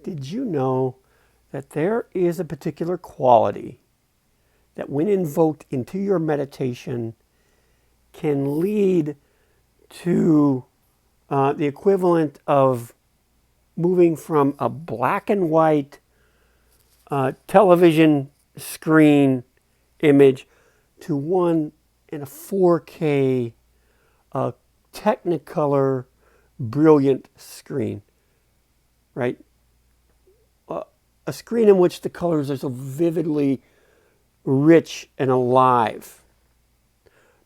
Did you know that there is a particular quality that, when invoked into your meditation, can lead to the equivalent of moving from a black and white television screen image to one in a 4K Technicolor brilliant screen, right? A screen in which the colors are so vividly rich and alive.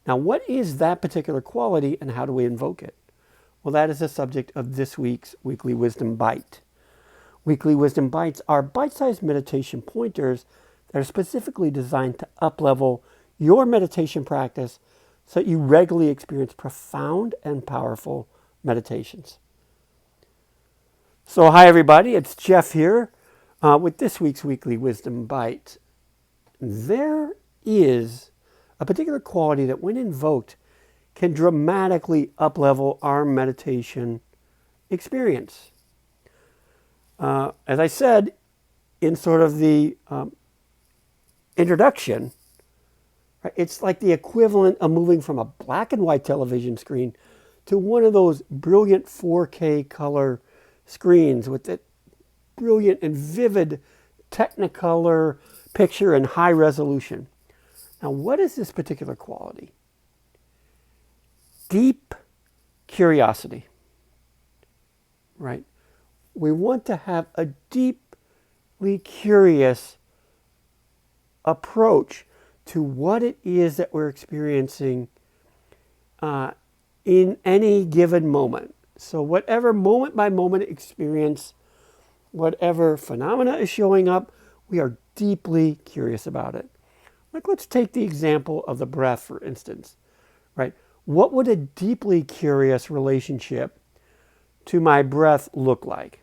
Now, what is that particular quality and how do we invoke it? Well, that is the subject of this week's Weekly Wisdom Bite. Weekly Wisdom Bites are bite-sized meditation pointers that are specifically designed to up-level your meditation practice so that you regularly experience profound and powerful meditations. So, hi everybody, it's Jeff here with this week's Weekly Wisdom Bite. There is a particular quality that, when invoked, can dramatically up-level our meditation experience. As I said in sort of the introduction, right, it's like the equivalent of moving from a black and white television screen to one of those brilliant 4K color screens with that brilliant and vivid Technicolor picture and high resolution. Now, what is this particular quality? Deep curiosity, right? We want to have a deeply curious approach to what it is that we're experiencing in any given moment. So whatever moment by moment experience, whatever phenomena is showing up, we are deeply curious about it. Like, let's take the example of the breath, for instance, right? What would a deeply curious relationship to my breath look like?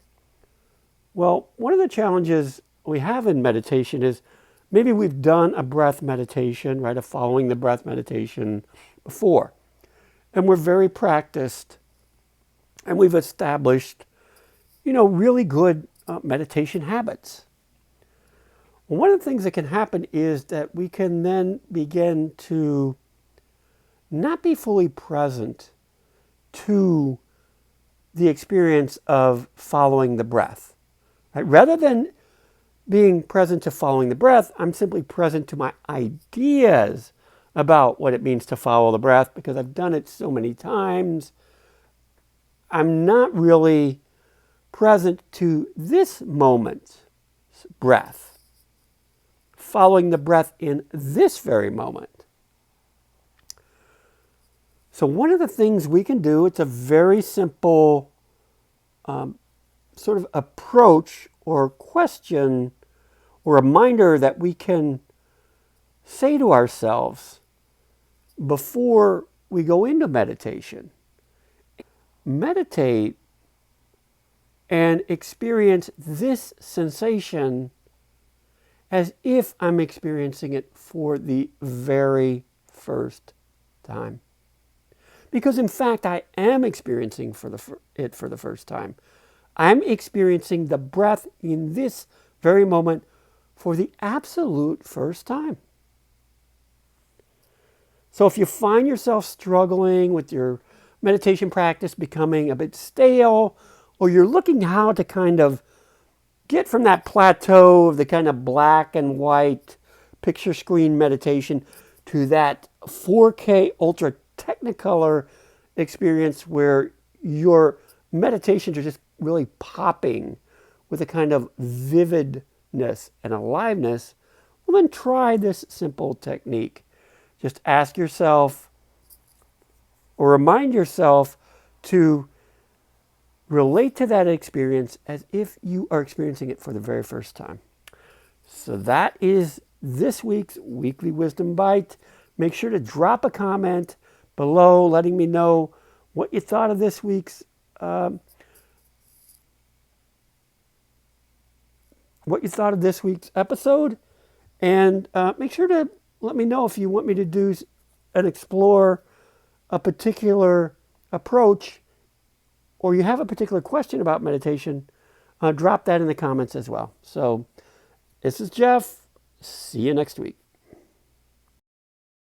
Well, one of the challenges we have in meditation is maybe we've done a breath meditation, right, a following the breath meditation before. And we're very practiced and we've established, really good meditation habits. Well, one of the things that can happen is that we can then begin to not be fully present to the experience of following the breath. Right? Rather than being present to following the breath, I'm simply present to my ideas about what it means to follow the breath because I've done it so many times. I'm not really present to this moment's breath, following the breath in this very moment. So one of the things we can do, it's a very simple sort of approach or question or reminder that we can say to ourselves before we go into meditation. Meditate and experience this sensation as if I'm experiencing it for the very first time. Because in fact, I am experiencing it for the first time. I'm experiencing the breath in this very moment for the absolute first time. So if you find yourself struggling with your meditation practice becoming a bit stale, or you're looking how to kind of get from that plateau of the kind of black and white picture screen meditation to that 4K ultra Technicolor experience where your meditations are just really popping with a kind of vividness and aliveness, well, then try this simple technique. Just ask yourself or remind yourself to relate to that experience as if you are experiencing it for the very first time. So that is this week's Weekly Wisdom Bite. Make sure to drop a comment below letting me know what you thought of this week's episode, and make sure to let me know if you want me to do and explore a particular approach, or you have a particular question about meditation drop that in the comments as well. So this is Jeff. See you next week.